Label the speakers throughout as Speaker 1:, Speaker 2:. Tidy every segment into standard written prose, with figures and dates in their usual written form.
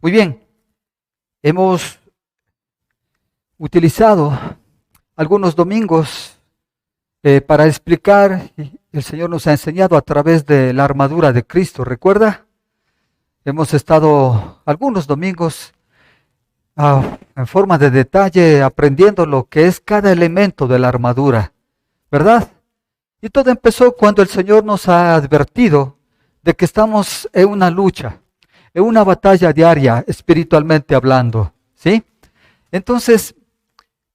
Speaker 1: Muy bien, hemos utilizado algunos domingos para explicar, y el Señor nos ha enseñado a través de la armadura de Cristo, ¿recuerda? Hemos estado algunos domingos en forma de detalle aprendiendo lo que es cada elemento de la armadura, ¿verdad? Y todo empezó cuando el Señor nos ha advertido de que estamos en una lucha, en una batalla diaria, espiritualmente hablando, ¿sí? Entonces,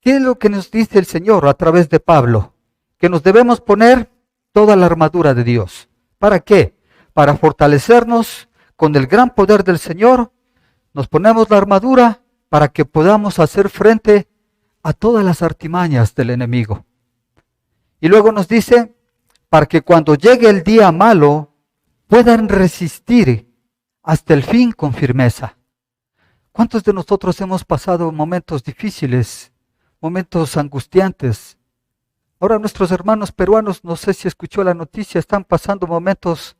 Speaker 1: ¿qué es lo que nos dice el Señor a través de Pablo? Que nos debemos poner toda la armadura de Dios. ¿Para qué? Para fortalecernos con el gran poder del Señor. Nos ponemos la armadura para que podamos hacer frente a todas las artimañas del enemigo. Y luego nos dice, para que cuando llegue el día malo, puedan resistir hasta el fin con firmeza. ¿Cuántos de nosotros hemos pasado momentos difíciles, momentos angustiantes? Ahora nuestros hermanos peruanos, no sé si escuchó la noticia, están pasando momentos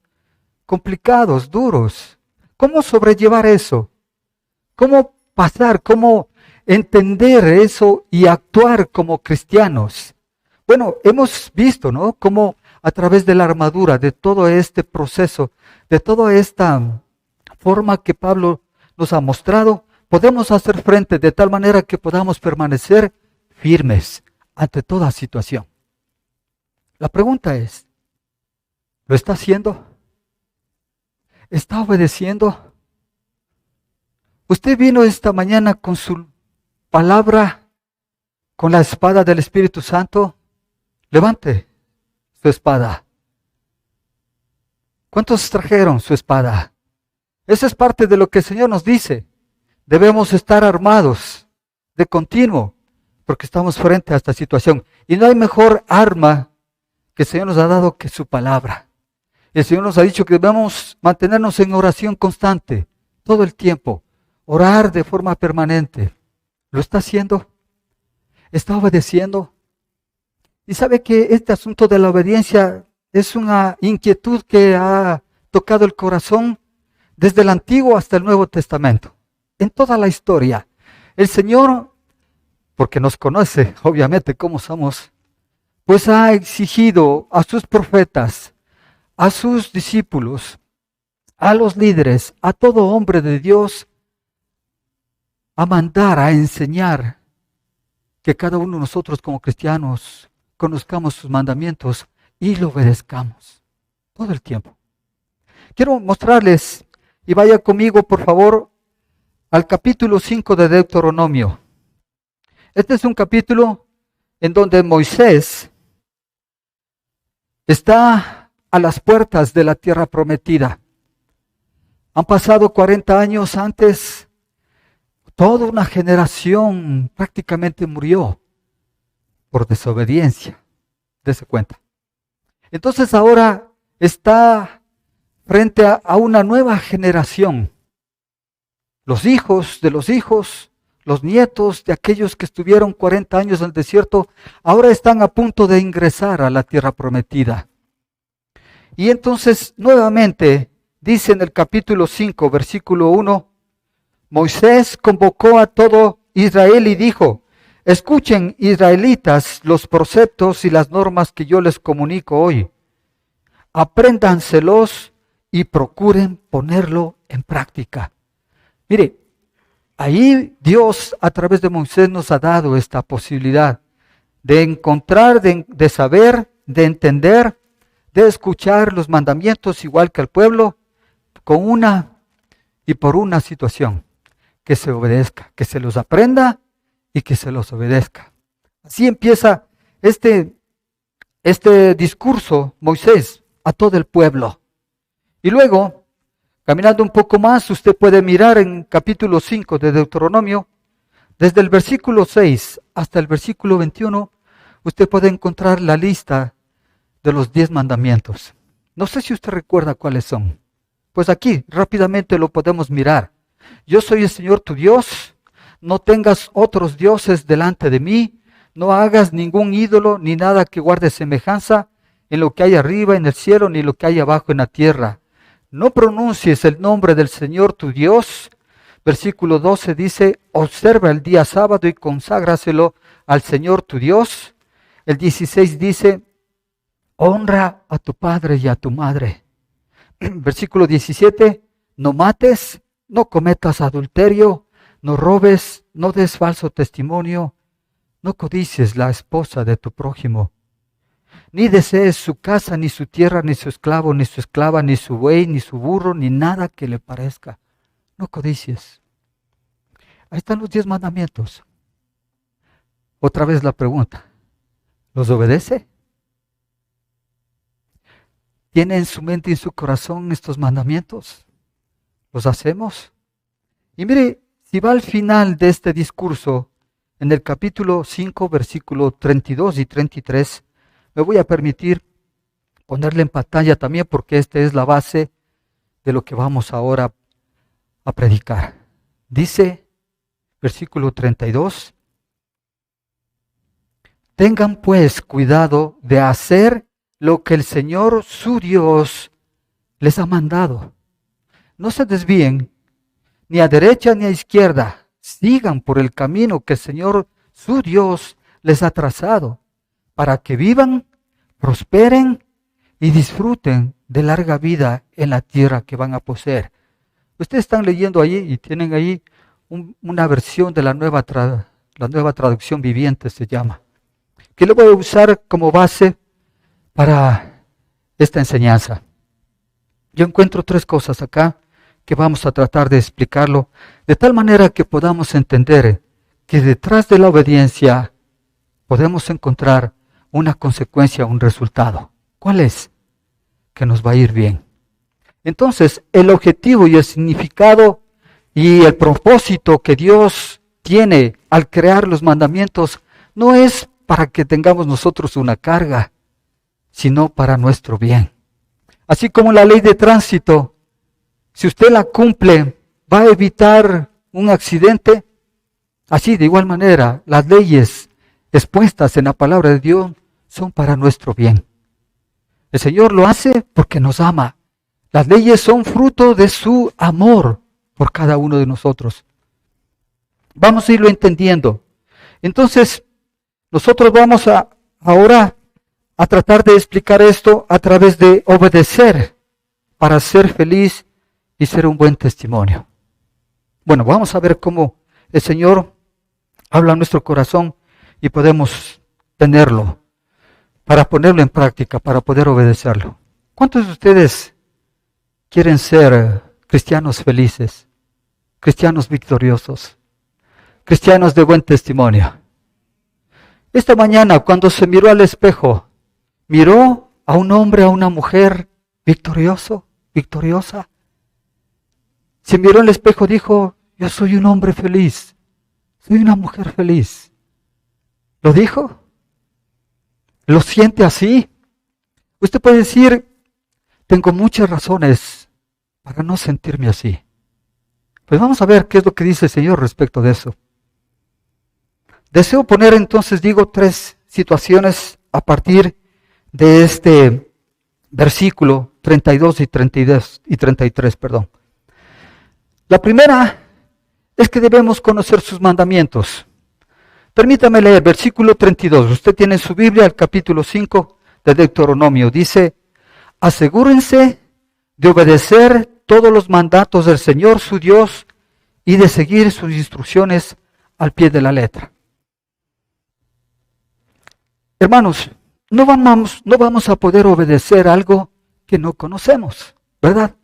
Speaker 1: complicados, duros. ¿Cómo sobrellevar eso? ¿Cómo pasar? ¿Cómo entender eso y actuar como cristianos? Bueno, hemos visto, ¿no? Cómo a través de la armadura, de todo este proceso, de toda esta forma que Pablo nos ha mostrado, podemos hacer frente de tal manera que podamos permanecer firmes ante toda situación. La pregunta es, ¿lo está haciendo? ¿Está obedeciendo? Usted vino esta mañana con su palabra, con la espada del Espíritu Santo. Levante su espada. ¿Cuántos trajeron su espada? Eso es parte de lo que el Señor nos dice. Debemos estar armados de continuo, porque estamos frente a esta situación. Y no hay mejor arma que el Señor nos ha dado que su palabra. El Señor nos ha dicho que debemos mantenernos en oración constante, todo el tiempo. Orar de forma permanente. ¿Lo está haciendo? ¿Está obedeciendo? Y sabe que este asunto de la obediencia es una inquietud que ha tocado el corazón desde el Antiguo hasta el Nuevo Testamento. En toda la historia, el Señor, porque nos conoce obviamente cómo somos, pues ha exigido a sus profetas, a sus discípulos, a los líderes, a todo hombre de Dios, a mandar, a enseñar que cada uno de nosotros como cristianos conozcamos sus mandamientos y lo obedezcamos todo el tiempo. Quiero mostrarles, y vaya conmigo por favor, al capítulo 5 de Deuteronomio. Este es un capítulo en donde Moisés está a las puertas de la tierra prometida. Han pasado 40 años antes, toda una generación prácticamente murió por desobediencia. Dese cuenta. Entonces ahora está frente a una nueva generación. Los hijos de los hijos, los nietos de aquellos que estuvieron 40 años en el desierto, ahora están a punto de ingresar a la tierra prometida. Y entonces nuevamente dice en el capítulo 5, versículo 1, Moisés convocó a todo Israel y dijo, escuchen, israelitas, los preceptos y las normas que yo les comunico hoy. Apréndanselos y procuren ponerlo en práctica. Mire, ahí Dios a través de Moisés nos ha dado esta posibilidad de encontrar, de saber, de entender, de escuchar los mandamientos igual que el pueblo, con una y por una situación, que se obedezca, que se los aprenda y que se los obedezca. Así empieza este discurso Moisés a todo el pueblo. Y luego, caminando un poco más, usted puede mirar en capítulo 5 de Deuteronomio, desde el versículo 6 hasta el versículo 21, usted puede encontrar la lista de los 10 mandamientos. No sé si usted recuerda cuáles son. Pues aquí rápidamente lo podemos mirar. Yo soy el Señor tu Dios, no tengas otros dioses delante de mí, no hagas ningún ídolo ni nada que guarde semejanza en lo que hay arriba en el cielo ni lo que hay abajo en la tierra. No pronuncies el nombre del Señor tu Dios, versículo 12 dice, observa el día sábado y conságraselo al Señor tu Dios. El 16 dice, honra a tu padre y a tu madre. Versículo 17, no mates, no cometas adulterio, no robes, no des falso testimonio, no codicies la esposa de tu prójimo, ni desees su casa, ni su tierra, ni su esclavo, ni su esclava, ni su buey, ni su burro, ni nada que le parezca. No codicies. Ahí están los 10 mandamientos. Otra vez la pregunta, ¿los obedece? ¿Tiene en su mente y en su corazón estos mandamientos? ¿Los hacemos? Y mire, si va al final de este discurso, en el capítulo 5, versículo 32 y 33, me voy a permitir ponerle en pantalla también porque esta es la base de lo que vamos ahora a predicar. Dice, versículo 32, tengan pues cuidado de hacer lo que el Señor su Dios les ha mandado. No se desvíen ni a derecha ni a izquierda. Sigan por el camino que el Señor su Dios les ha trazado, para que vivan, prosperen y disfruten de larga vida en la tierra que van a poseer. Ustedes están leyendo ahí y tienen ahí una versión de la nueva traducción viviente se llama, que lo voy a usar como base para esta enseñanza. Yo encuentro 3 cosas acá que vamos a tratar de explicarlo de tal manera que podamos entender que detrás de la obediencia podemos encontrar una consecuencia, un resultado. ¿Cuál es? Que nos va a ir bien. Entonces, el objetivo y el significado y el propósito que Dios tiene al crear los mandamientos no es para que tengamos nosotros una carga, sino para nuestro bien. Así como la ley de tránsito, si usted la cumple, va a evitar un accidente. Así, de igual manera, las leyes expuestas en la palabra de Dios son para nuestro bien. El Señor lo hace porque nos ama. Las leyes son fruto de su amor por cada uno de nosotros. Vamos a irlo entendiendo. Entonces, nosotros vamos ahora a tratar de explicar esto a través de obedecer para ser feliz y ser un buen testimonio. Bueno, vamos a ver cómo el Señor habla a nuestro corazón y podemos tenerlo para ponerlo en práctica, para poder obedecerlo. ¿Cuántos de ustedes quieren ser cristianos felices, cristianos victoriosos, cristianos de buen testimonio? Esta mañana, cuando se miró al espejo, miró a un hombre, a una mujer victorioso, victoriosa. Se miró al espejo, dijo, yo soy un hombre feliz, soy una mujer feliz. ¿Lo dijo? ¿Lo siente así? Usted puede decir, tengo muchas razones para no sentirme así. Pues vamos a ver qué es lo que dice el Señor respecto de eso. Deseo poner entonces, 3 situaciones a partir de este versículo 32 y 33. La primera es que debemos conocer sus mandamientos. Permítame leer versículo 32. Usted tiene en su Biblia el capítulo 5 de Deuteronomio. Dice, asegúrense de obedecer todos los mandatos del Señor su Dios y de seguir sus instrucciones al pie de la letra. Hermanos, no vamos a poder obedecer algo que no conocemos, ¿verdad?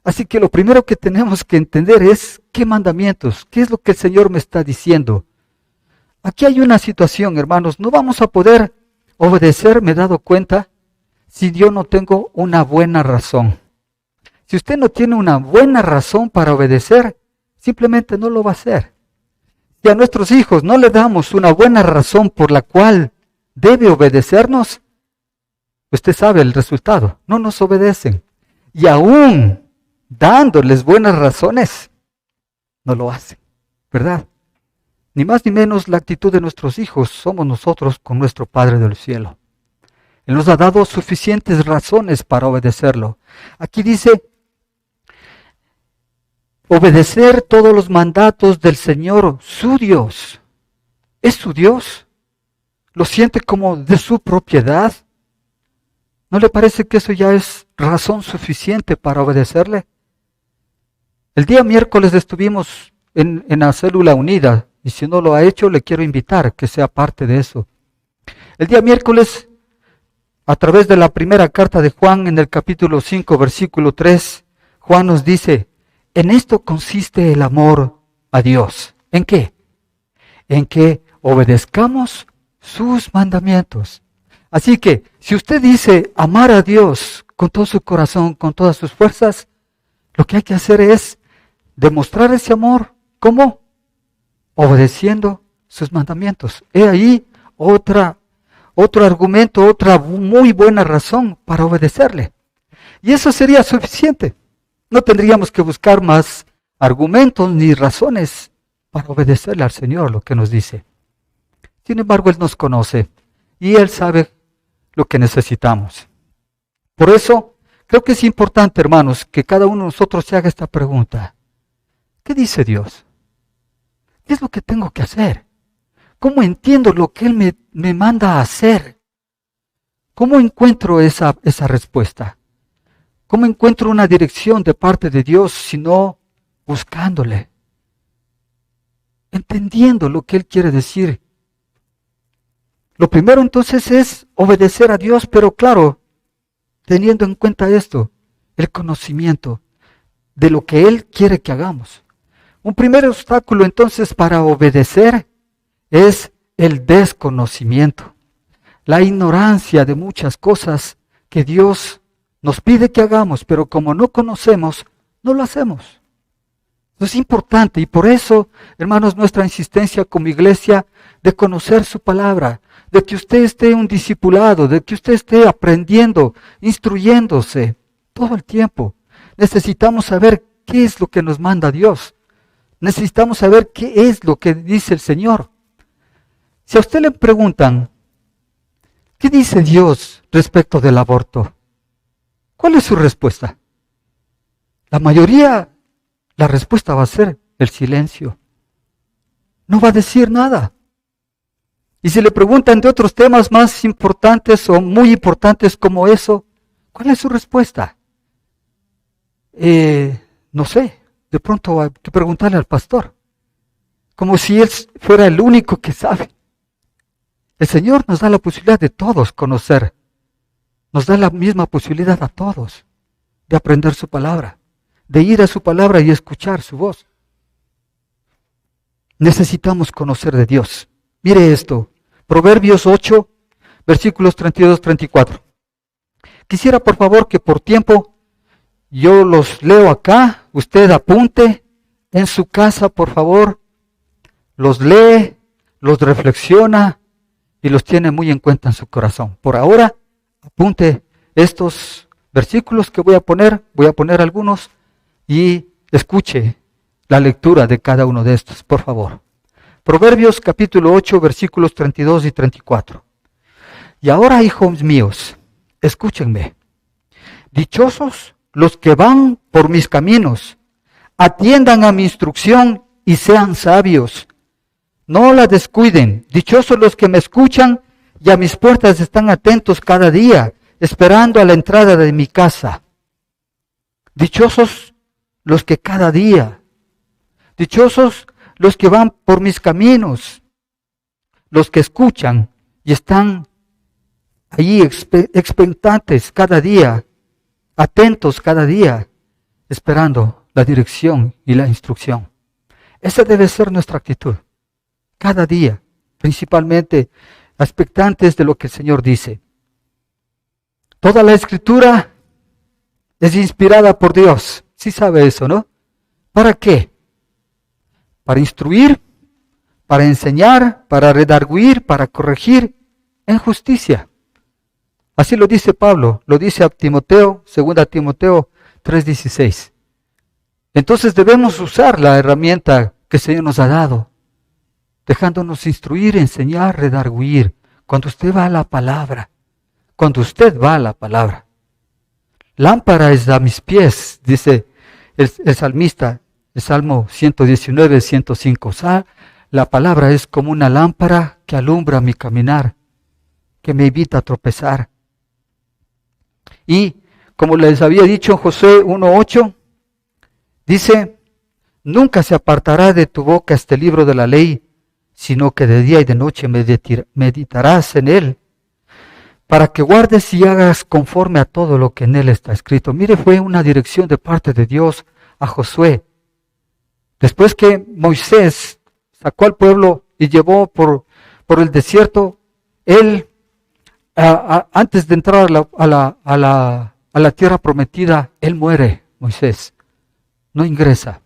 Speaker 1: Así que lo primero que tenemos que entender es qué mandamientos, qué es lo que el Señor me está diciendo. Aquí hay una situación, hermanos, no vamos a poder obedecer, me he dado cuenta, si yo no tengo una buena razón. Si usted no tiene una buena razón para obedecer, simplemente no lo va a hacer. Si a nuestros hijos no le damos una buena razón por la cual debe obedecernos, usted sabe el resultado, no nos obedecen. Y aún dándoles buenas razones, no lo hacen, ¿verdad? Ni más ni menos la actitud de nuestros hijos somos nosotros con nuestro Padre del cielo. Él nos ha dado suficientes razones para obedecerlo. Aquí dice, obedecer todos los mandatos del Señor, su Dios. ¿Es su Dios? ¿Lo siente como de su propiedad? ¿No le parece que eso ya es razón suficiente para obedecerle? El día miércoles estuvimos en la célula unida, y si no lo ha hecho, le quiero invitar que sea parte de eso. El día miércoles, a través de la primera carta de Juan, en el capítulo 5, versículo 3, Juan nos dice, en esto consiste el amor a Dios. ¿En qué? En que obedezcamos sus mandamientos. Así que, si usted dice amar a Dios con todo su corazón, con todas sus fuerzas, lo que hay que hacer es demostrar ese amor. ¿Cómo? Obedeciendo sus mandamientos. He ahí otro argumento, otra muy buena razón para obedecerle. Y eso sería suficiente. No tendríamos que buscar más argumentos ni razones para obedecerle al Señor lo que nos dice. Sin embargo, Él nos conoce y Él sabe lo que necesitamos. Por eso, creo que es importante, hermanos, que cada uno de nosotros se haga esta pregunta. ¿Qué dice Dios? ¿Qué es lo que tengo que hacer? ¿Cómo entiendo lo que Él me manda a hacer? ¿Cómo encuentro esa respuesta? ¿Cómo encuentro una dirección de parte de Dios si no buscándole? Entendiendo lo que Él quiere decir. Lo primero entonces es obedecer a Dios, pero claro, teniendo en cuenta esto, el conocimiento de lo que Él quiere que hagamos. Un primer obstáculo entonces para obedecer es el desconocimiento, la ignorancia de muchas cosas que Dios nos pide que hagamos, pero como no conocemos, no lo hacemos. Eso es importante y por eso, hermanos, nuestra insistencia como iglesia de conocer su palabra, de que usted esté un discipulado, de que usted esté aprendiendo, instruyéndose todo el tiempo. Necesitamos saber qué es lo que nos manda Dios. Necesitamos saber qué es lo que dice el Señor. Si a usted le preguntan, ¿qué dice Dios respecto del aborto? ¿Cuál es su respuesta? La mayoría, la respuesta va a ser el silencio. No va a decir nada. Y si le preguntan de otros temas más importantes o muy importantes como eso, ¿cuál es su respuesta? No sé, de pronto hay que preguntarle al pastor, como si él fuera el único que sabe. El Señor nos da la posibilidad de todos conocer, nos da la misma posibilidad a todos de aprender su palabra, de ir a su palabra y escuchar su voz. Necesitamos conocer de Dios. Mire esto, Proverbios 8, versículos 32-34. Quisiera por favor que por tiempo yo los leo acá, usted apunte en su casa por favor, los lee, los reflexiona y los tiene muy en cuenta en su corazón. Por ahora, apunte estos versículos que voy a poner algunos y escuche la lectura de cada uno de estos, por favor. Proverbios capítulo 8, versículos 32 y 34. Y ahora, hijos míos, escúchenme. Dichosos los que van por mis caminos, atiendan a mi instrucción y sean sabios. No la descuiden. Dichosos los que me escuchan y a mis puertas están atentos cada día, esperando a la entrada de mi casa. Dichosos los que cada día, dichosos los que van por mis caminos, los que escuchan y están allí expectantes cada día, atentos cada día, esperando la dirección y la instrucción. Esa debe ser nuestra actitud, cada día, principalmente expectantes de lo que el Señor dice. Toda la Escritura es inspirada por Dios, sí sabe eso, ¿no? ¿Para qué? Para instruir, para enseñar, para redarguir, para corregir en justicia. Así lo dice Pablo, lo dice a Timoteo, 2 Timoteo 3:16. Entonces debemos usar la herramienta que el Señor nos ha dado, dejándonos instruir, enseñar, redarguir. Cuando usted va a la palabra, lámpara es a mis pies, dice el salmista, El Salmo 119, 105. La palabra es como una lámpara que alumbra mi caminar, que me evita a tropezar. Y como les había dicho en Josué 1:8, dice, nunca se apartará de tu boca este libro de la ley, sino que de día y de noche meditarás en él, para que guardes y hagas conforme a todo lo que en él está escrito. Mire, fue una dirección de parte de Dios a Josué. Después que Moisés sacó al pueblo y llevó por el desierto, él, antes de entrar a la tierra prometida, él muere, Moisés, no ingresa.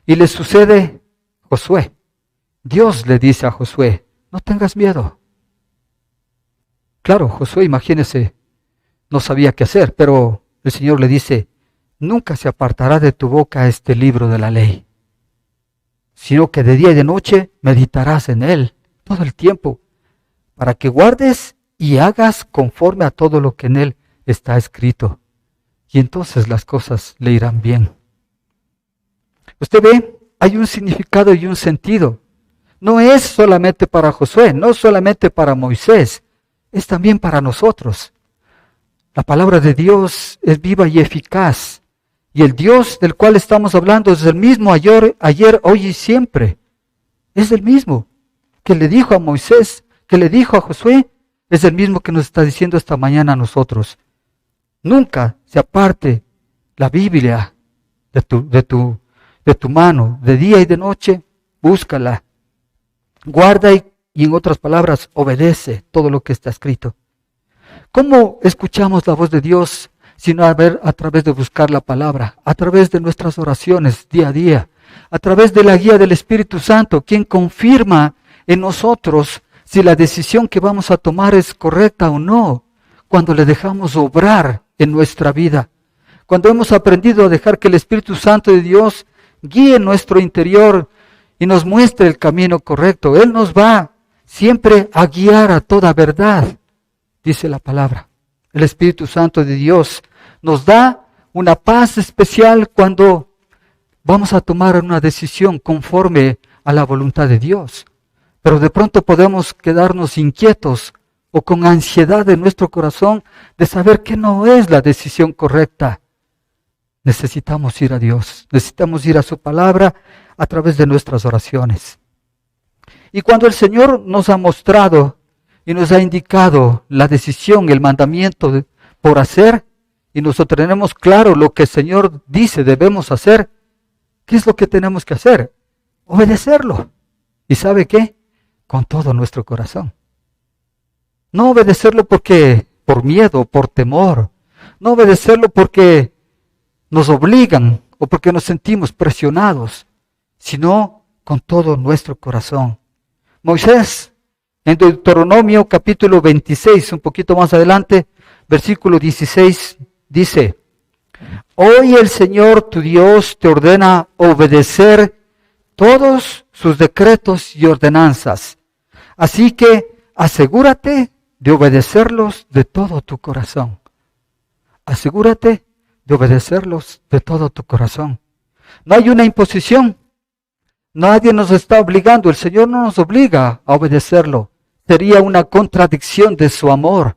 Speaker 1: Y le sucede Josué. Dios le dice a Josué, no tengas miedo. Claro, Josué, imagínese, no sabía qué hacer, pero el Señor le dice, nunca se apartará de tu boca este libro de la ley, sino que de día y de noche meditarás en él todo el tiempo, para que guardes y hagas conforme a todo lo que en él está escrito. Y entonces las cosas le irán bien. Usted ve, hay un significado y un sentido. No es solamente para Josué, no solamente para Moisés, es también para nosotros. La palabra de Dios es viva y eficaz. Y el Dios del cual estamos hablando es el mismo ayer, hoy y siempre. Es el mismo que le dijo a Moisés, que le dijo a Josué, es el mismo que nos está diciendo esta mañana a nosotros. Nunca se aparte la Biblia de tu mano, de día y de noche, búscala. Guarda y en otras palabras, obedece todo lo que está escrito. ¿Cómo escuchamos la voz de Dios? Sino a través de buscar la palabra, a través de nuestras oraciones día a día, a través de la guía del Espíritu Santo, quien confirma en nosotros si la decisión que vamos a tomar es correcta o no, cuando le dejamos obrar en nuestra vida, cuando hemos aprendido a dejar que el Espíritu Santo de Dios guíe nuestro interior y nos muestre el camino correcto. Él nos va siempre a guiar a toda verdad, dice la palabra. El Espíritu Santo de Dios nos da una paz especial cuando vamos a tomar una decisión conforme a la voluntad de Dios. Pero de pronto podemos quedarnos inquietos o con ansiedad en nuestro corazón de saber que no es la decisión correcta. Necesitamos ir a Dios, necesitamos ir a su palabra a través de nuestras oraciones. Y cuando el Señor nos ha mostrado y nos ha indicado la decisión, el mandamiento por hacer, y nosotros tenemos claro lo que el Señor dice debemos hacer, ¿qué es lo que tenemos que hacer? Obedecerlo. ¿Y sabe qué? Con todo nuestro corazón. No obedecerlo por miedo, por temor. No obedecerlo porque nos obligan o porque nos sentimos presionados, sino con todo nuestro corazón. Moisés, en Deuteronomio capítulo 26, un poquito más adelante, versículo 16, dice, hoy el Señor tu Dios te ordena obedecer todos sus decretos y ordenanzas. Así que asegúrate de obedecerlos de todo tu corazón. Asegúrate de obedecerlos de todo tu corazón. No hay una imposición. Nadie nos está obligando. El Señor no nos obliga a obedecerlo. Sería una contradicción de su amor.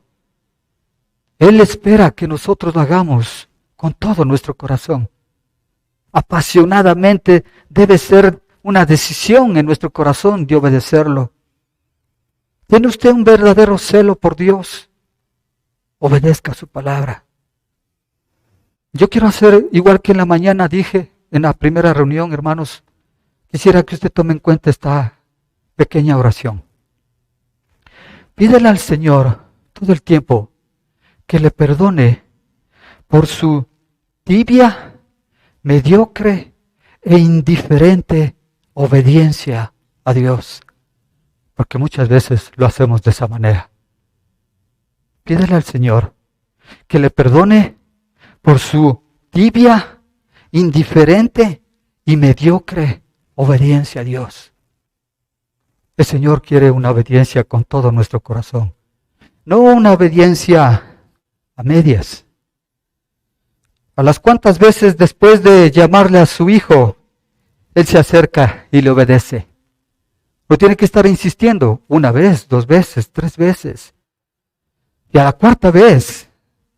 Speaker 1: Él espera que nosotros lo hagamos con todo nuestro corazón. Apasionadamente debe ser una decisión en nuestro corazón de obedecerlo. ¿Tiene usted un verdadero celo por Dios? Obedezca su palabra. Yo quiero hacer, igual que en la mañana dije, en la primera reunión, hermanos, quisiera que usted tome en cuenta esta pequeña oración. Pídele al Señor todo el tiempo que le perdone por su tibia, mediocre e indiferente obediencia a Dios. Porque muchas veces lo hacemos de esa manera. Pídele al Señor que le perdone por su tibia, indiferente y mediocre obediencia a Dios. El Señor quiere una obediencia con todo nuestro corazón. No una obediencia a medias. ¿A las cuántas veces después de llamarle a su hijo, él se acerca y le obedece? No tiene que estar insistiendo 1 vez, 2 veces, 3 veces. Y a la 4ª vez,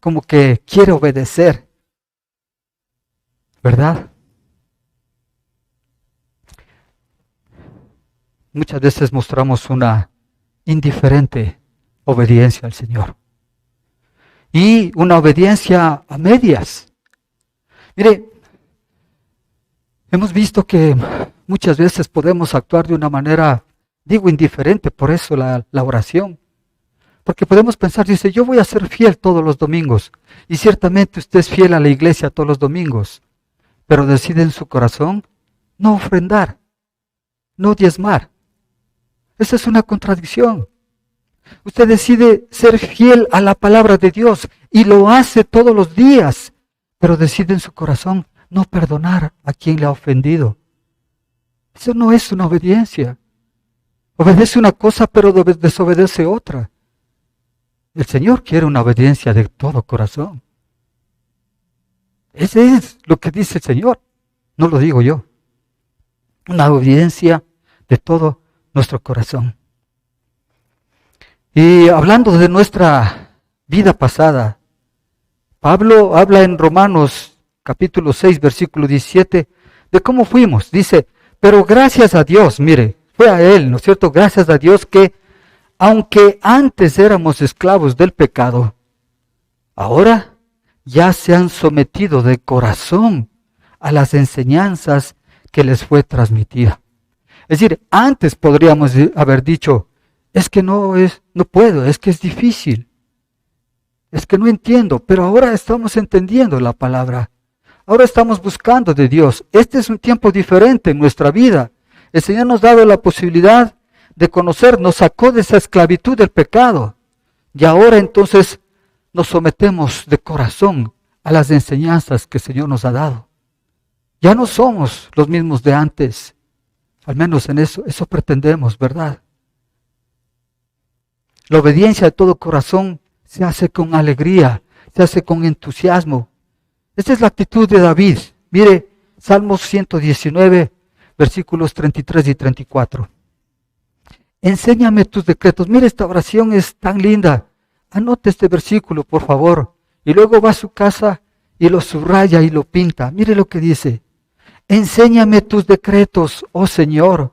Speaker 1: como que quiere obedecer. ¿Verdad? Muchas veces mostramos una indiferente obediencia al Señor. Y una obediencia a medias. Mire, hemos visto que muchas veces podemos actuar de una manera, digo, indiferente, por eso la oración. Porque podemos pensar, dice, yo voy a ser fiel todos los domingos. Y ciertamente usted es fiel a la iglesia todos los domingos. Pero decide en su corazón no ofrendar, no diezmar. Esa es una contradicción. Usted decide ser fiel a la palabra de Dios y lo hace todos los días, pero decide en su corazón no perdonar a quien le ha ofendido. Eso no es una obediencia. Obedece una cosa, pero desobedece otra. El Señor quiere una obediencia de todo corazón. Ese es lo que dice el Señor, no lo digo yo. Una obediencia de todo nuestro corazón. Y hablando de nuestra vida pasada, Pablo habla en Romanos capítulo 6, versículo 17, de cómo fuimos. Dice, pero gracias a Dios, mire, fue a Él, ¿no es cierto? Gracias a Dios que, aunque antes éramos esclavos del pecado, ahora ya se han sometido de corazón a las enseñanzas que les fue transmitida. Es decir, antes podríamos haber dicho, es que no puedo, es que es difícil, es que no entiendo, pero ahora estamos entendiendo la palabra. Ahora estamos buscando de Dios. Este es un tiempo diferente en nuestra vida. El Señor nos ha dado la posibilidad de conocer, nos sacó de esa esclavitud del pecado. Y ahora entonces nos sometemos de corazón a las enseñanzas que el Señor nos ha dado. Ya no somos los mismos de antes. Al menos en eso pretendemos, ¿verdad? La obediencia de todo corazón se hace con alegría, se hace con entusiasmo. Esta es la actitud de David. Mire, Salmos 119, versículos 33 y 34. Enséñame tus decretos. Mire, esta oración es tan linda. Anote este versículo, por favor. Y luego va a su casa y lo subraya y lo pinta. Mire lo que dice. Enséñame tus decretos, oh Señor.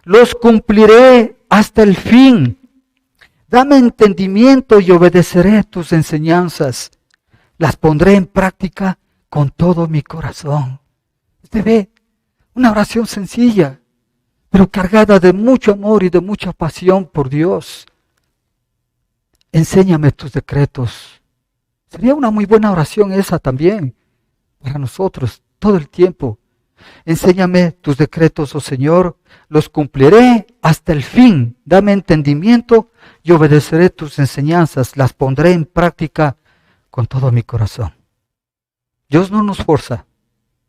Speaker 1: Los cumpliré hasta el fin. Dame entendimiento y obedeceré tus enseñanzas. Las pondré en práctica con todo mi corazón. Usted ve, una oración sencilla, pero cargada de mucho amor y de mucha pasión por Dios. Enséñame tus decretos. Sería una muy buena oración esa también, para nosotros, todo el tiempo. Enséñame tus decretos, oh Señor, los cumpliré hasta el fin. Dame entendimiento y obedeceré tus enseñanzas. Las pondré en práctica con todo mi corazón. Dios no nos forza.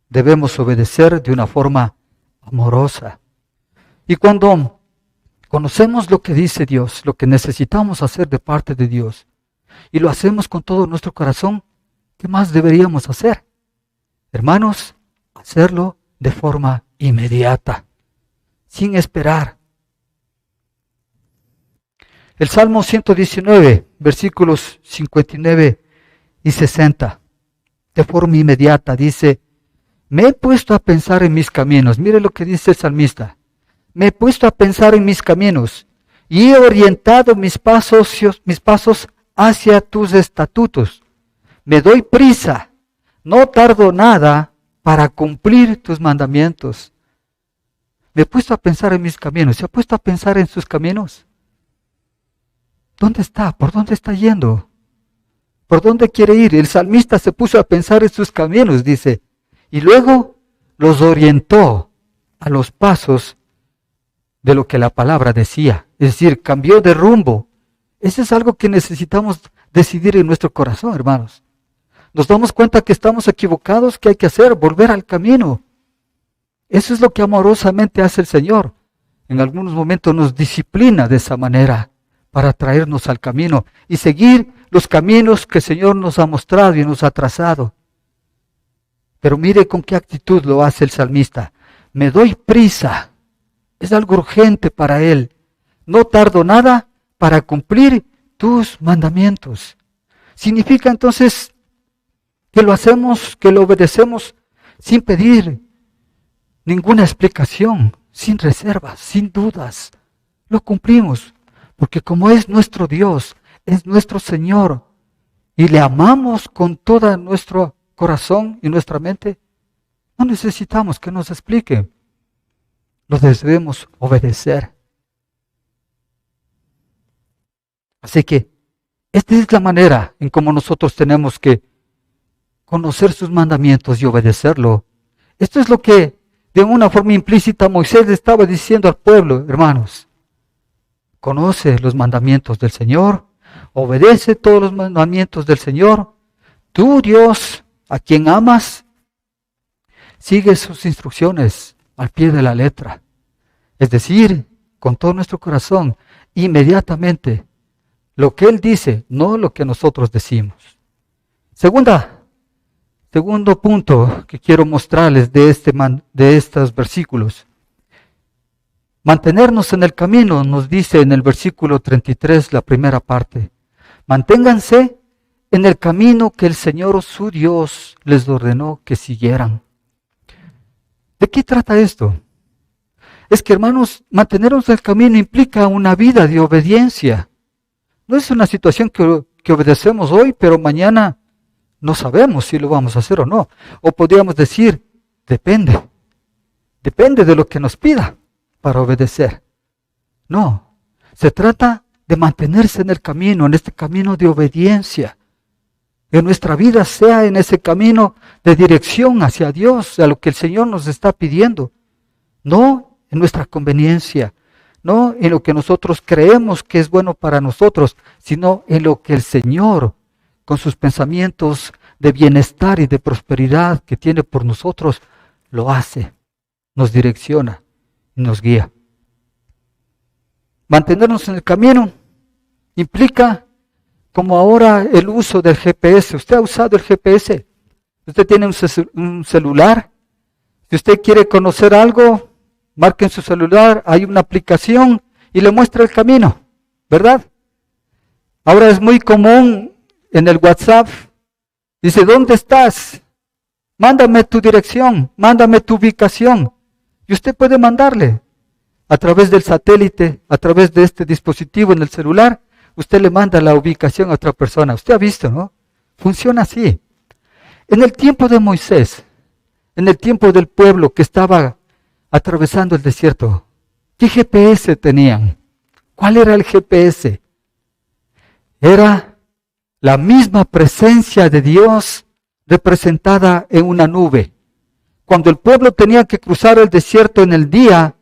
Speaker 1: Debemos obedecer de una forma amorosa. Y cuando conocemos lo que dice Dios, lo que necesitamos hacer de parte de Dios, y lo hacemos con todo nuestro corazón, ¿qué más deberíamos hacer? Hermanos, hacerlo de forma inmediata, sin esperar. El Salmo 119, versículos 59 y 60, de forma inmediata, dice, me he puesto a pensar en mis caminos. Mire lo que dice el salmista. Me he puesto a pensar en mis caminos y he orientado mis pasos hacia tus estatutos. Me doy prisa, no tardo nada para cumplir tus mandamientos. Me he puesto a pensar en mis caminos. ¿Se ha puesto a pensar en sus caminos? ¿Dónde está? ¿Por dónde está yendo? ¿Por dónde quiere ir? El salmista se puso a pensar en sus caminos, dice, y luego los orientó a los pasos de lo que la palabra decía. Es decir, cambió de rumbo. Eso es algo que necesitamos decidir en nuestro corazón, hermanos. Nos damos cuenta que estamos equivocados, ¿qué hay que hacer? Volver al camino. Eso es lo que amorosamente hace el Señor. En algunos momentos nos disciplina de esa manera para traernos al camino y seguir los caminos que el Señor nos ha mostrado y nos ha trazado. Pero mire con qué actitud lo hace el salmista. Me doy prisa. Es algo urgente para él. No tardo nada para cumplir tus mandamientos. Significa entonces que lo hacemos, que lo obedecemos sin pedir ninguna explicación, sin reservas, sin dudas. Lo cumplimos, porque como es nuestro Dios, es nuestro Señor, y le amamos con todo nuestro corazón y nuestra mente, no necesitamos que nos explique. Lo debemos obedecer. Así que esta es la manera en cómo nosotros tenemos que conocer sus mandamientos y obedecerlo. Esto es lo que de una forma implícita Moisés le estaba diciendo al pueblo, hermanos. Conoce los mandamientos del Señor, obedece todos los mandamientos del Señor. Tú, Dios, a quien amas, sigue sus instrucciones al pie de la letra. Es decir, con todo nuestro corazón, inmediatamente, lo que Él dice, no lo que nosotros decimos. Segundo punto que quiero mostrarles de estos versículos. Mantenernos en el camino, nos dice en el versículo 33, la primera parte. Manténganse en el camino que el Señor su Dios les ordenó que siguieran. ¿De qué trata esto? Es que, hermanos, mantenernos en el camino implica una vida de obediencia. No es una situación que obedecemos hoy, pero mañana no sabemos si lo vamos a hacer o no. O podríamos decir, depende. Depende de lo que nos pida para obedecer. No, se trata de mantenerse en el camino, en este camino de obediencia. Que nuestra vida sea en ese camino de dirección hacia Dios, a lo que el Señor nos está pidiendo. No en nuestra conveniencia, no en lo que nosotros creemos que es bueno para nosotros, sino en lo que el Señor, con sus pensamientos de bienestar y de prosperidad que tiene por nosotros, lo hace, nos direcciona y nos guía. Mantenernos en el camino implica, como ahora, el uso del GPS. ¿Usted ha usado el GPS? ¿Usted tiene un celular? Si usted quiere conocer algo, marque en su celular, hay una aplicación y le muestra el camino, ¿verdad? Ahora es muy común en el WhatsApp, dice, ¿dónde estás? Mándame tu dirección, mándame tu ubicación. Y usted puede mandarle a través del satélite, a través de este dispositivo en el celular, usted le manda la ubicación a otra persona. Usted ha visto, ¿no? Funciona así. En el tiempo de Moisés, en el tiempo del pueblo que estaba atravesando el desierto, ¿qué GPS tenían? ¿Cuál era el GPS? Era la misma presencia de Dios representada en una nube. Cuando el pueblo tenía que cruzar el desierto en el día,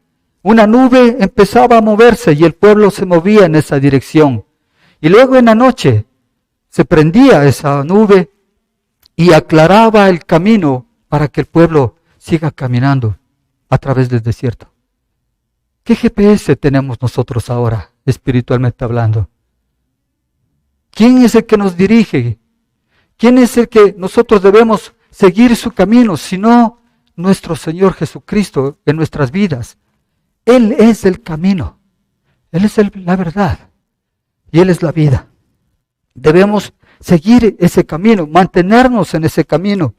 Speaker 1: una nube empezaba a moverse y el pueblo se movía en esa dirección. Y luego en la noche se prendía esa nube y aclaraba el camino para que el pueblo siga caminando a través del desierto. ¿Qué GPS tenemos nosotros ahora, espiritualmente hablando? ¿Quién es el que nos dirige? ¿Quién es el que nosotros debemos seguir su camino, sino nuestro Señor Jesucristo en nuestras vidas? Él es el camino, Él es la verdad y Él es la vida. Debemos seguir ese camino, mantenernos en ese camino,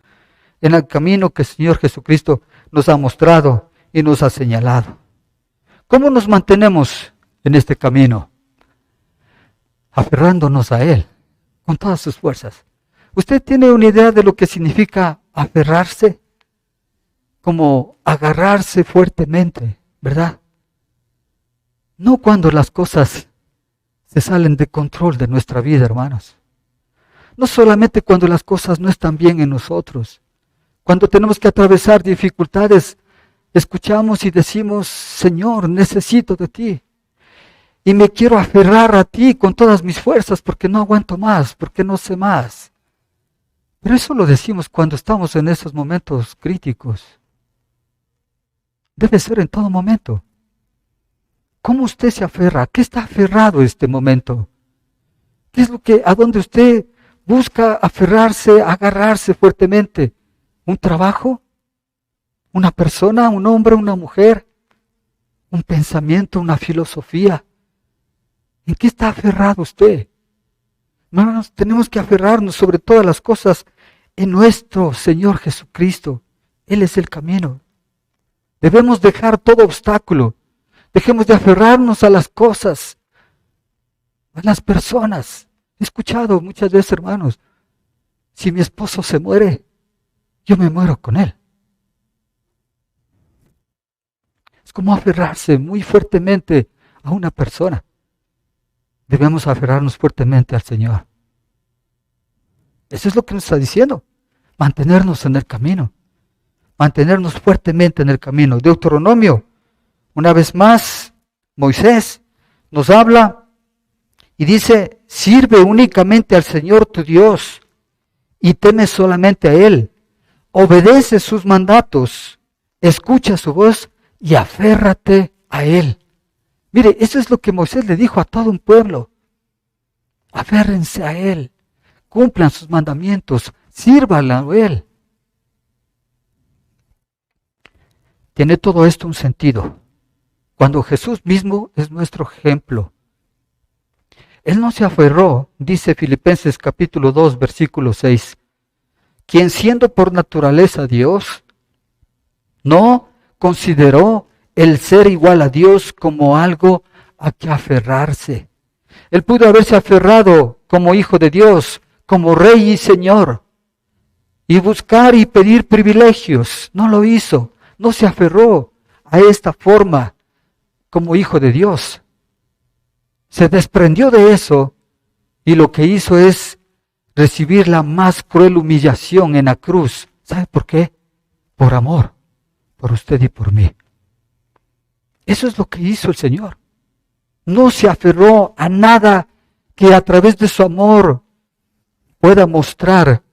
Speaker 1: en el camino que el Señor Jesucristo nos ha mostrado y nos ha señalado. ¿Cómo nos mantenemos en este camino? Aferrándonos a Él con todas sus fuerzas. ¿Usted tiene una idea de lo que significa aferrarse? Como agarrarse fuertemente, ¿verdad? No cuando las cosas se salen de control de nuestra vida, hermanos. No solamente cuando las cosas no están bien en nosotros. Cuando tenemos que atravesar dificultades, escuchamos y decimos, Señor, necesito de ti. Y me quiero aferrar a ti con todas mis fuerzas porque no aguanto más, porque no sé más. Pero eso lo decimos cuando estamos en esos momentos críticos. Debe ser en todo momento. ¿Cómo usted se aferra? ¿A qué está aferrado en este momento? ¿Qué es a dónde usted busca aferrarse, agarrarse fuertemente? un trabajo, una persona, un hombre, una mujer, un pensamiento, una filosofía. ¿En qué está aferrado usted? Hermanos, tenemos que aferrarnos sobre todas las cosas en nuestro Señor Jesucristo. Él es el camino. Debemos dejar todo obstáculo. Dejemos de aferrarnos a las cosas, a las personas. He escuchado muchas veces, hermanos, si mi esposo se muere, yo me muero con él. Es como aferrarse muy fuertemente a una persona. Debemos aferrarnos fuertemente al Señor. Eso es lo que nos está diciendo. Mantenernos en el camino. Mantenernos fuertemente en el camino. Deuteronomio, una vez más, Moisés nos habla y dice, sirve únicamente al Señor tu Dios y teme solamente a Él. Obedece sus mandatos, escucha su voz y aférrate a Él. Mire, eso es lo que Moisés le dijo a todo un pueblo. Aférrense a Él, cumplan sus mandamientos, sírvanle a Él. Tiene todo esto un sentido. Cuando Jesús mismo es nuestro ejemplo. Él no se aferró, dice Filipenses capítulo 2, versículo 6, quien siendo por naturaleza Dios, no consideró el ser igual a Dios como algo a que aferrarse. Él pudo haberse aferrado como hijo de Dios, como rey y señor, y buscar y pedir privilegios. No lo hizo, no se aferró a esta forma como hijo de Dios. Se desprendió de eso y lo que hizo es recibir la más cruel humillación en la cruz. ¿Sabe por qué? Por amor, por usted y por mí. Eso es lo que hizo el Señor. No se aferró a nada que a través de su amor pueda mostrar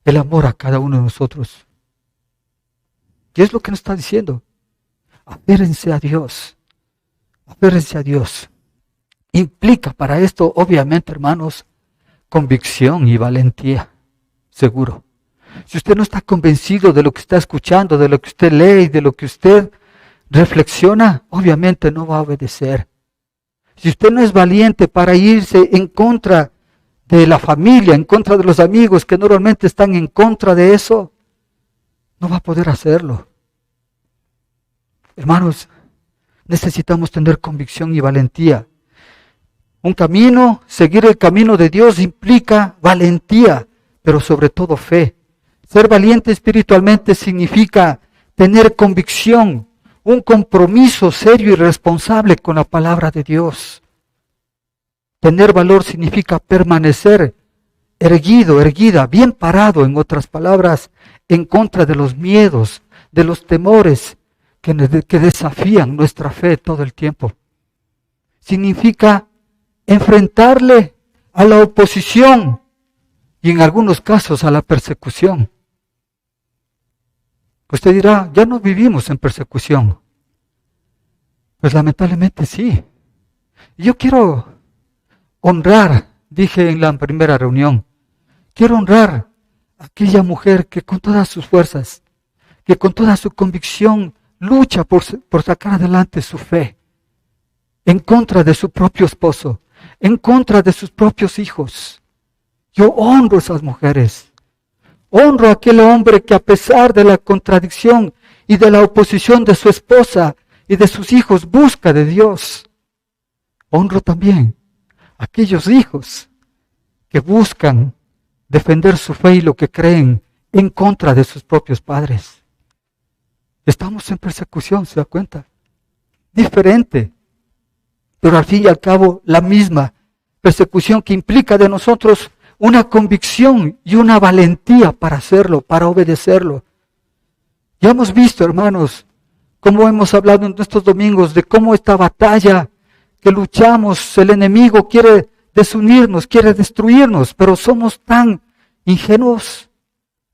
Speaker 1: el amor a cada uno de nosotros. ¿Qué es lo que nos está diciendo? Aférrense a Dios. Aférrense a Dios. Implica para esto, obviamente, hermanos, convicción y valentía, seguro. Si usted no está convencido de lo que está escuchando, de lo que usted lee y de lo que usted reflexiona, obviamente no va a obedecer. Si usted no es valiente para irse en contra de la familia, en contra de los amigos que normalmente están en contra de eso, no va a poder hacerlo. Hermanos, necesitamos tener convicción y valentía. Un camino, seguir el camino de Dios implica valentía, pero sobre todo fe. Ser valiente espiritualmente significa tener convicción, un compromiso serio y responsable con la palabra de Dios. Tener valor significa permanecer erguido, erguida, bien parado, en otras palabras, en contra de los miedos, de los temores que desafían nuestra fe todo el tiempo. Significa enfrentarle a la oposición y en algunos casos a la persecución. Usted dirá, ya no vivimos en persecución. Pues lamentablemente sí. Yo quiero honrar, dije en la primera reunión, quiero honrar a aquella mujer que con todas sus fuerzas, que con toda su convicción lucha por sacar adelante su fe, en contra de su propio esposo, en contra de sus propios hijos. Yo honro a esas mujeres. Honro a aquel hombre que a pesar de la contradicción y de la oposición de su esposa y de sus hijos busca de Dios. Honro también a aquellos hijos que buscan defender su fe y lo que creen en contra de sus propios padres. Estamos en persecución, ¿se da cuenta? Diferente, pero al fin y al cabo la misma persecución que implica de nosotros una convicción y una valentía para hacerlo, para obedecerlo. Ya hemos visto, hermanos, cómo hemos hablado en estos domingos de cómo esta batalla que luchamos, el enemigo quiere desunirnos, quiere destruirnos, pero somos tan ingenuos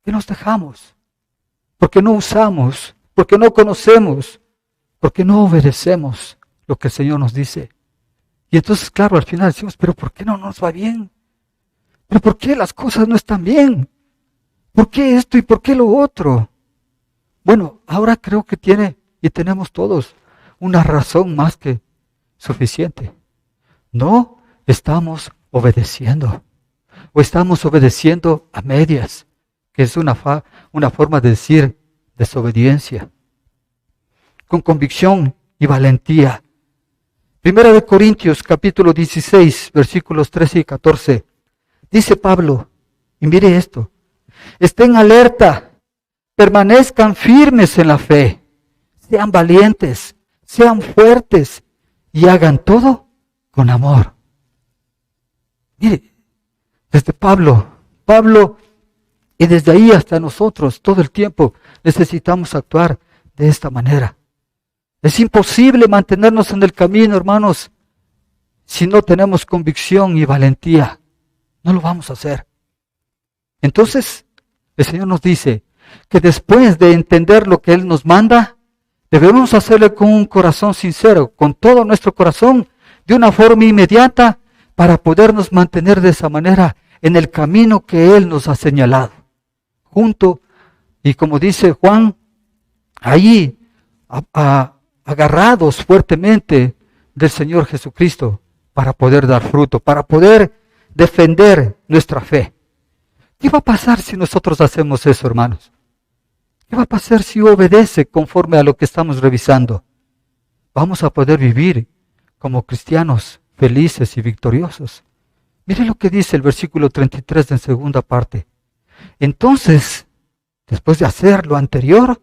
Speaker 1: que nos dejamos, porque no usamos, porque no conocemos, porque no obedecemos lo que el Señor nos dice. Y entonces, claro, al final decimos, pero ¿por qué no nos va bien? ¿Pero por qué las cosas no están bien? ¿Por qué esto y por qué lo otro? Bueno, ahora creo que tenemos todos una razón más que suficiente. No estamos obedeciendo. O estamos obedeciendo a medias, que es una forma de decir desobediencia. Con convicción y valentía. Primera de Corintios, capítulo 16, versículos 13 y 14. Dice Pablo, y mire esto, estén alerta, permanezcan firmes en la fe, sean valientes, sean fuertes y hagan todo con amor. Mire, desde Pablo, y desde ahí hasta nosotros, todo el tiempo necesitamos actuar de esta manera. Es imposible mantenernos en el camino, hermanos, si no tenemos convicción y valentía. No lo vamos a hacer. Entonces, el Señor nos dice que después de entender lo que Él nos manda, debemos hacerlo con un corazón sincero, con todo nuestro corazón, de una forma inmediata, para podernos mantener de esa manera en el camino que Él nos ha señalado. Junto, y como dice Juan, allí, agarrados fuertemente del Señor Jesucristo, para poder dar fruto, para poder defender nuestra fe. ¿Qué va a pasar si nosotros hacemos eso, hermanos? ¿Qué va a pasar si obedece conforme a lo que estamos revisando? Vamos a poder vivir como cristianos felices y victoriosos. Mire lo que dice el versículo 33 en segunda parte. Entonces, después de hacer lo anterior,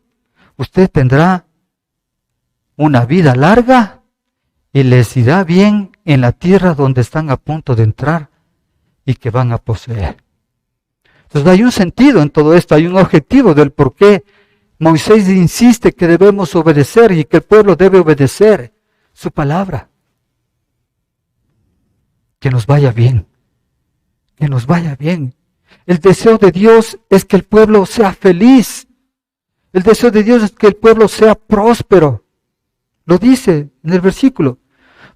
Speaker 1: usted tendrá una vida larga y les irá bien en la tierra donde están a punto de entrar y que van a poseer. Entonces hay un sentido en todo esto, hay un objetivo del por qué Moisés insiste que debemos obedecer y que el pueblo debe obedecer su palabra. Que nos vaya bien, que nos vaya bien. El deseo de Dios es que el pueblo sea feliz. El deseo de Dios es que el pueblo sea próspero. Lo dice en el versículo.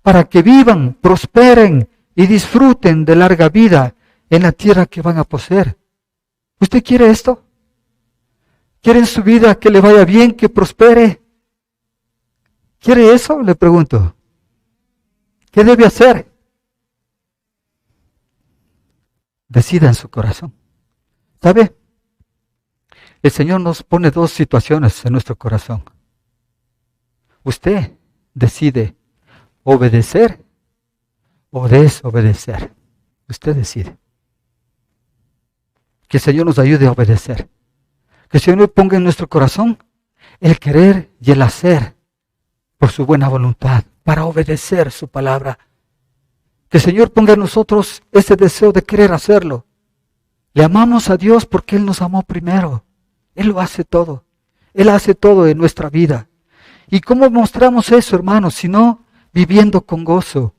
Speaker 1: Para que vivan, prosperen y disfruten de larga vida en la tierra que van a poseer. ¿Usted quiere esto? ¿Quiere en su vida que le vaya bien, que prospere? ¿Quiere eso? Le pregunto. ¿Qué debe hacer? Decida en su corazón. ¿Sabe? El Señor nos pone dos situaciones en nuestro corazón. Usted decide obedecer o desobedecer. Usted decide. Que el Señor nos ayude a obedecer. Que el Señor ponga en nuestro corazón el querer y el hacer por su buena voluntad, para obedecer su palabra. Que el Señor ponga en nosotros ese deseo de querer hacerlo. Le amamos a Dios porque Él nos amó primero. Él lo hace todo. Él hace todo en nuestra vida. ¿Y cómo mostramos eso, hermanos? Si no, viviendo con gozo.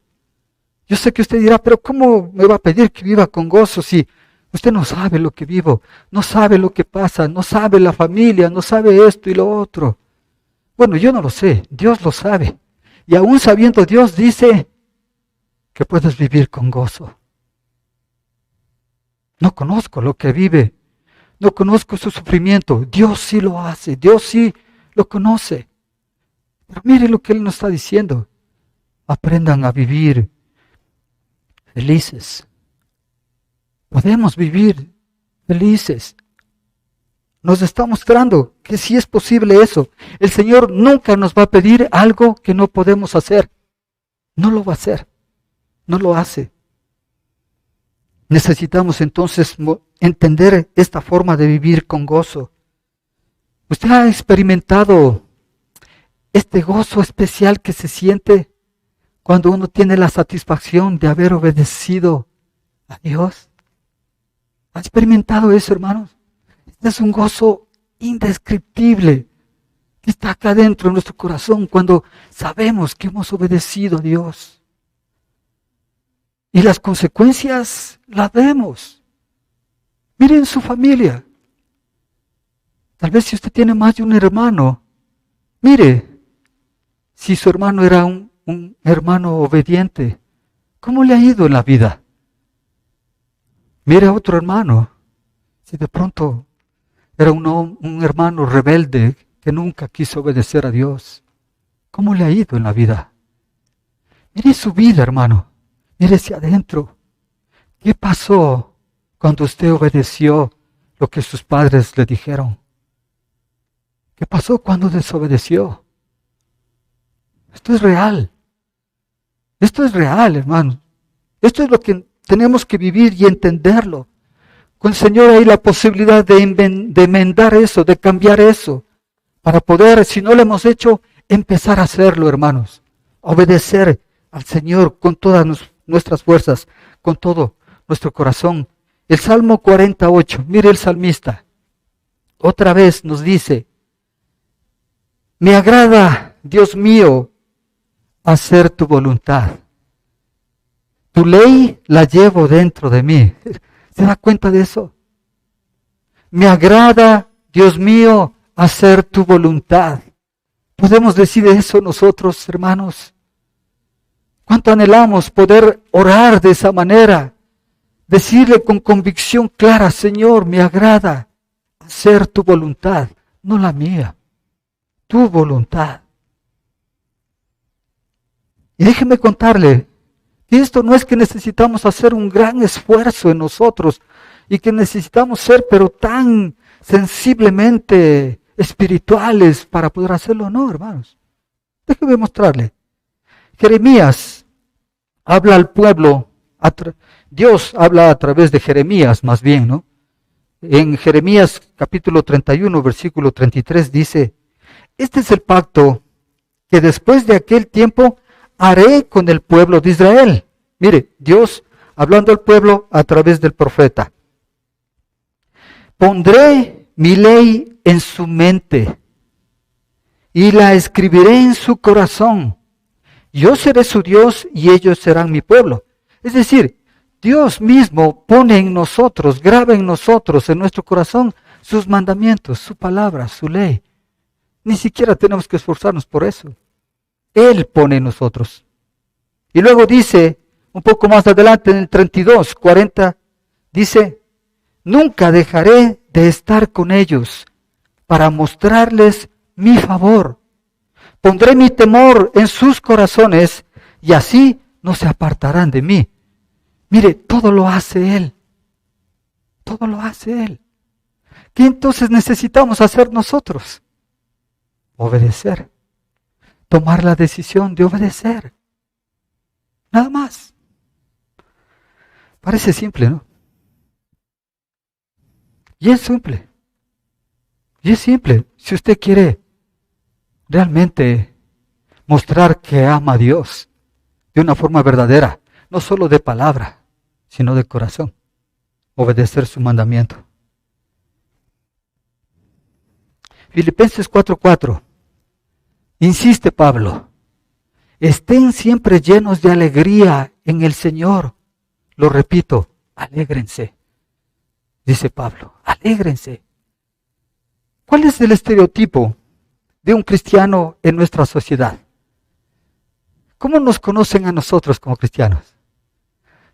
Speaker 1: Yo sé que usted dirá, pero ¿cómo me va a pedir que viva con gozo si usted no sabe lo que vivo, no sabe lo que pasa, no sabe la familia, no sabe esto y lo otro? Bueno, yo no lo sé, Dios lo sabe. Y aún sabiendo, Dios dice que puedes vivir con gozo. No conozco lo que vive, no conozco su sufrimiento. Dios sí lo hace, Dios sí lo conoce. Pero mire lo que Él nos está diciendo. Aprendan a vivir felices. Podemos vivir felices. Nos está mostrando que sí es posible eso. El Señor nunca nos va a pedir algo que no podemos hacer. No lo va a hacer. No lo hace. Necesitamos entonces entender esta forma de vivir con gozo. ¿Usted ha experimentado este gozo especial que se siente cuando uno tiene la satisfacción de haber obedecido a Dios? ¿Ha experimentado eso, hermanos? Este es un gozo indescriptible que está acá dentro de nuestro corazón cuando sabemos que hemos obedecido a Dios. Y las consecuencias las vemos. Miren su familia. Tal vez si usted tiene más de un hermano, mire, si su hermano era un hermano obediente, ¿cómo le ha ido en la vida? Mire a otro hermano, si de pronto Era un hermano rebelde que nunca quiso obedecer a Dios. ¿Cómo le ha ido en la vida? Mire su vida, hermano. Mire hacia adentro. ¿Qué pasó cuando usted obedeció lo que sus padres le dijeron? ¿Qué pasó cuando desobedeció? Esto es real. Esto es real, hermano. Esto es lo que tenemos que vivir y entenderlo. Con el Señor hay la posibilidad de enmendar eso, de cambiar eso, para poder, si no lo hemos hecho, empezar a hacerlo, hermanos. Obedecer al Señor con todas nuestras fuerzas, con todo nuestro corazón. El Salmo 48, mire el salmista, otra vez nos dice, me agrada, Dios mío, hacer tu voluntad. Tu ley la llevo dentro de mí. ¿Se da cuenta de eso? Me agrada, Dios mío, hacer tu voluntad. ¿Podemos decir eso nosotros, hermanos? ¿Cuánto anhelamos poder orar de esa manera? Decirle con convicción clara, Señor, me agrada hacer tu voluntad, no la mía, tu voluntad. Y déjeme contarle, que esto no es que necesitamos hacer un gran esfuerzo en nosotros y que necesitamos ser pero tan sensiblemente espirituales para poder hacerlo, no, hermanos. Déjeme mostrarle. Jeremías habla al pueblo, Dios habla a través de Jeremías más bien, ¿no? En Jeremías capítulo 31, versículo 33 dice, este es el pacto que después de aquel tiempo haré con el pueblo de Israel. Mire, Dios hablando al pueblo a través del profeta. Pondré mi ley en su mente y la escribiré en su corazón. Yo seré su Dios y ellos serán mi pueblo. Es decir, Dios mismo pone en nosotros, graba en nosotros, en nuestro corazón, sus mandamientos, su palabra, su ley. Ni siquiera tenemos que esforzarnos por eso. Él pone en nosotros. Y luego dice, un poco más adelante en el 32, 40, dice, nunca dejaré de estar con ellos para mostrarles mi favor. Pondré mi temor en sus corazones y así no se apartarán de mí. Mire, todo lo hace Él. Todo lo hace Él. ¿Qué entonces necesitamos hacer nosotros? Obedecer. Tomar la decisión de obedecer. Nada más. Parece simple, ¿no? Y es simple. Y es simple. Si usted quiere realmente mostrar que ama a Dios de una forma verdadera, no solo de palabra, sino de corazón, obedecer su mandamiento. Filipenses 4:4. Insiste Pablo, estén siempre llenos de alegría en el Señor. Lo repito, alégrense. Dice Pablo, alégrense. ¿Cuál es el estereotipo de un cristiano en nuestra sociedad? ¿Cómo nos conocen a nosotros como cristianos?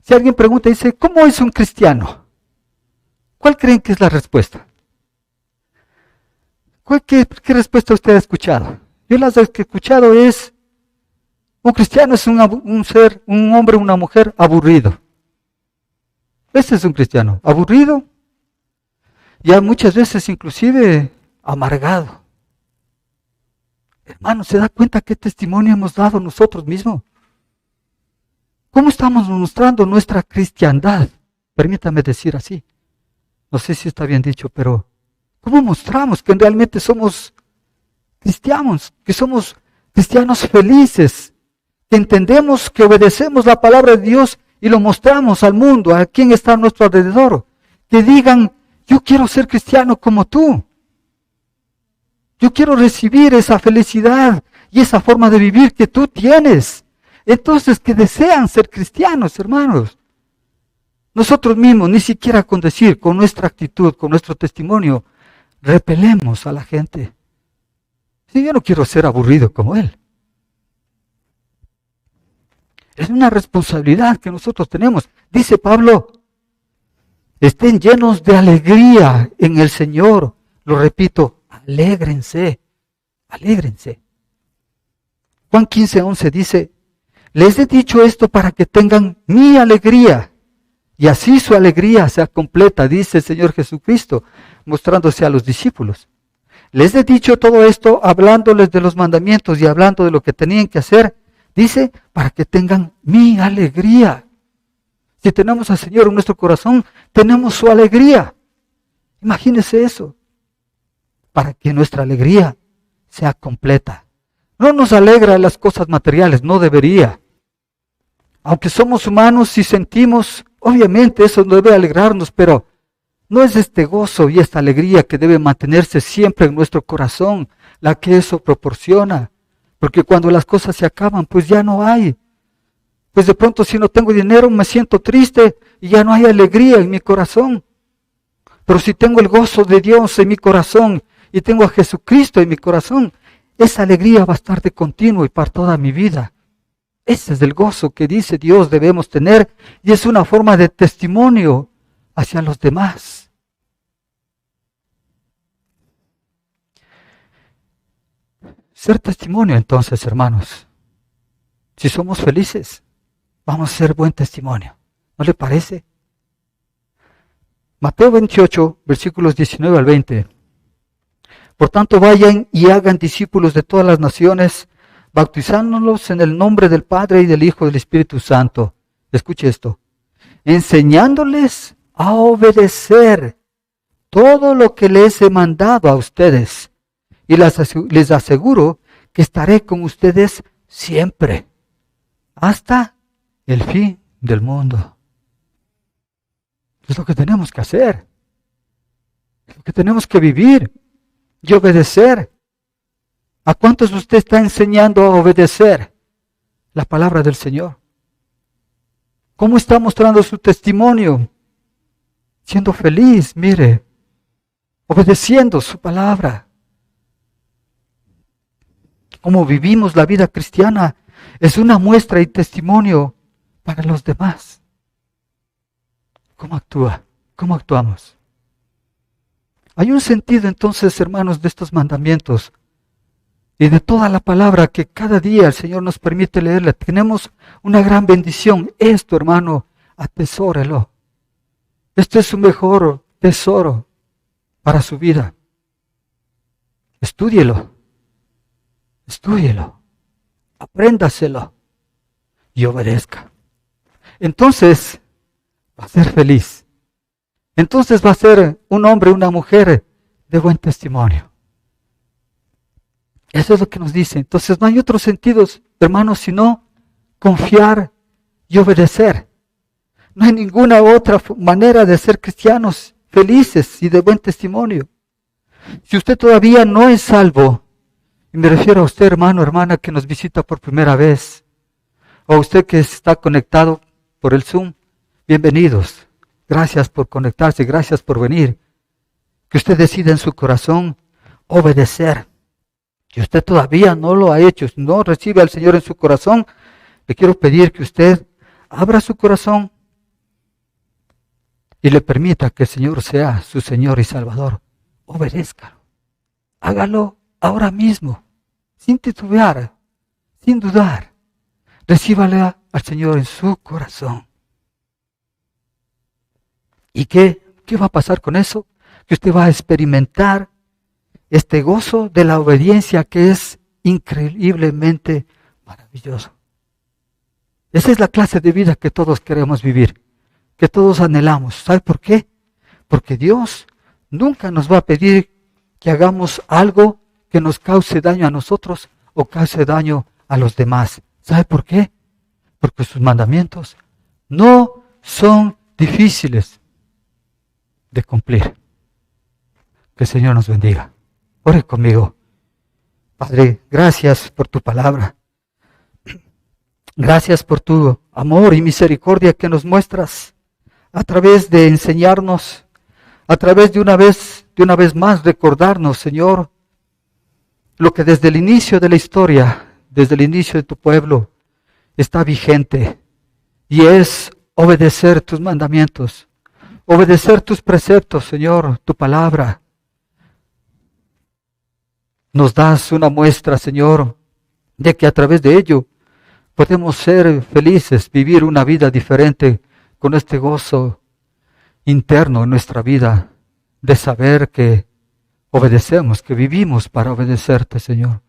Speaker 1: Si alguien pregunta y dice, ¿cómo es un cristiano? ¿Cuál creen que es la respuesta? ¿Qué respuesta usted ha escuchado? Yo las que he escuchado es, un cristiano es un hombre, una mujer aburrido. Ese es un cristiano, aburrido, ya muchas veces inclusive amargado. Hermano, ¿se da cuenta qué testimonio hemos dado nosotros mismos? ¿Cómo estamos mostrando nuestra cristiandad? Permítame decir así. No sé si está bien dicho, pero ¿cómo mostramos que realmente somos cristianos? Que somos cristianos felices, que entendemos que obedecemos la palabra de Dios y lo mostramos al mundo, a quien está a nuestro alrededor. Que digan, yo quiero ser cristiano como tú. Yo quiero recibir esa felicidad y esa forma de vivir que tú tienes. Entonces, que desean ser cristianos, hermanos. Nosotros mismos, ni siquiera con decir, con nuestra actitud, con nuestro testimonio, repelemos a la gente. Sí, yo no quiero ser aburrido como él. Es una responsabilidad que nosotros tenemos. Dice Pablo, estén llenos de alegría en el Señor. Lo repito, alégrense, alégrense. Juan 15:11 dice, les he dicho esto para que tengan mi alegría, y así su alegría sea completa, dice el Señor Jesucristo, mostrándose a los discípulos. Les he dicho todo esto hablándoles de los mandamientos y hablando de lo que tenían que hacer, dice, para que tengan mi alegría. Si tenemos al Señor en nuestro corazón, tenemos su alegría. Imagínese eso, para que nuestra alegría sea completa. No nos alegra las cosas materiales, no debería. Aunque somos humanos y sentimos, obviamente eso debe alegrarnos, pero no es este gozo y esta alegría que debe mantenerse siempre en nuestro corazón, la que eso proporciona. Porque cuando las cosas se acaban, pues ya no hay. Pues de pronto si no tengo dinero me siento triste y ya no hay alegría en mi corazón. Pero si tengo el gozo de Dios en mi corazón y tengo a Jesucristo en mi corazón, esa alegría va a estar de continuo y para toda mi vida. Ese es el gozo que dice Dios debemos tener y es una forma de testimonio hacia los demás. Ser testimonio entonces, hermanos. Si somos felices, vamos a ser buen testimonio. ¿No le parece? Mateo 28, versículos 19 al 20. Por tanto, vayan y hagan discípulos de todas las naciones, bautizándolos en el nombre del Padre y del Hijo y del Espíritu Santo. Escuche esto. Enseñándoles a obedecer todo lo que les he mandado a ustedes. Y les aseguro que estaré con ustedes siempre, hasta el fin del mundo. Es lo que tenemos que hacer. Es lo que tenemos que vivir y obedecer. ¿A cuántos usted está enseñando a obedecer la palabra del Señor? ¿Cómo está mostrando su testimonio? Siendo feliz, mire, obedeciendo su palabra. Cómo vivimos la vida cristiana es una muestra y testimonio para los demás. ¿Cómo actúa? ¿Cómo actuamos? Hay un sentido entonces, hermanos, de estos mandamientos y de toda la palabra que cada día el Señor nos permite leerla. Tenemos una gran bendición. Esto, hermano, atesórelo. Este es su mejor tesoro para su vida. Estúdielo. Estúdielo. Apréndaselo. Y obedezca. Entonces va a ser feliz. Entonces va a ser un hombre, una mujer de buen testimonio. Eso es lo que nos dice. Entonces no hay otros sentidos, hermanos, sino confiar y obedecer. No hay ninguna otra manera de ser cristianos felices y de buen testimonio. Si usted todavía no es salvo, y me refiero a usted, hermano, hermana, que nos visita por primera vez, o a usted que está conectado por el Zoom, bienvenidos. Gracias por conectarse, gracias por venir. Que usted decida en su corazón obedecer. Si usted todavía no lo ha hecho, si no recibe al Señor en su corazón, le quiero pedir que usted abra su corazón y le permita que el Señor sea su Señor y Salvador. Obedézcalo. Hágalo ahora mismo, sin titubear, sin dudar. Recíbale al Señor en su corazón. ¿Y qué va a pasar con eso? Que usted va a experimentar este gozo de la obediencia que es increíblemente maravilloso. Esa es la clase de vida que todos queremos vivir, que todos anhelamos. ¿Sabe por qué? Porque Dios nunca nos va a pedir que hagamos algo que nos cause daño a nosotros o cause daño a los demás. ¿Sabe por qué? Porque sus mandamientos no son difíciles de cumplir. Que el Señor nos bendiga. Ore conmigo. Padre, gracias por tu palabra. Gracias por tu amor y misericordia que nos muestras a través de enseñarnos, a través de una vez más recordarnos, Señor, lo que desde el inicio de la historia, desde el inicio de tu pueblo, está vigente y es obedecer tus mandamientos, obedecer tus preceptos, Señor, tu palabra. nos das una muestra, Señor, de que a través de ello podemos ser felices, vivir una vida diferente con este gozo interno en nuestra vida, de saber que obedecemos, que vivimos para obedecerte, Señor.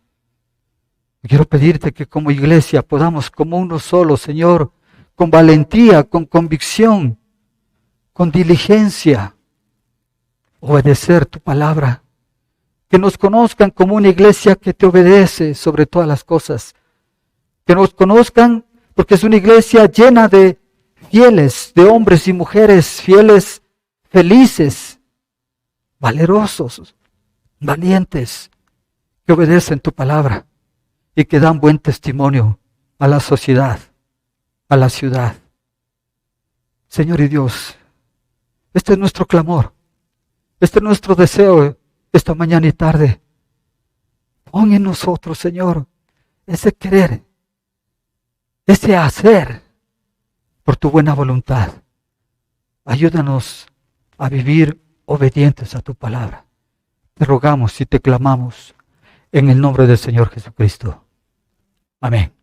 Speaker 1: Quiero pedirte que como iglesia podamos como uno solo, Señor, con valentía, con convicción, con diligencia, obedecer tu palabra. Que nos conozcan como una iglesia que te obedece sobre todas las cosas. Que nos conozcan porque es una iglesia llena de fieles, de hombres y mujeres fieles, felices, valerosos, valientes, que obedecen tu palabra y que dan buen testimonio a la sociedad, a la ciudad. Señor y Dios, este es nuestro clamor, este es nuestro deseo esta mañana y tarde. Pon en nosotros, Señor, ese querer, ese hacer por tu buena voluntad. Ayúdanos a vivir obedientes a tu palabra. Te rogamos y te clamamos en el nombre del Señor Jesucristo. Amén.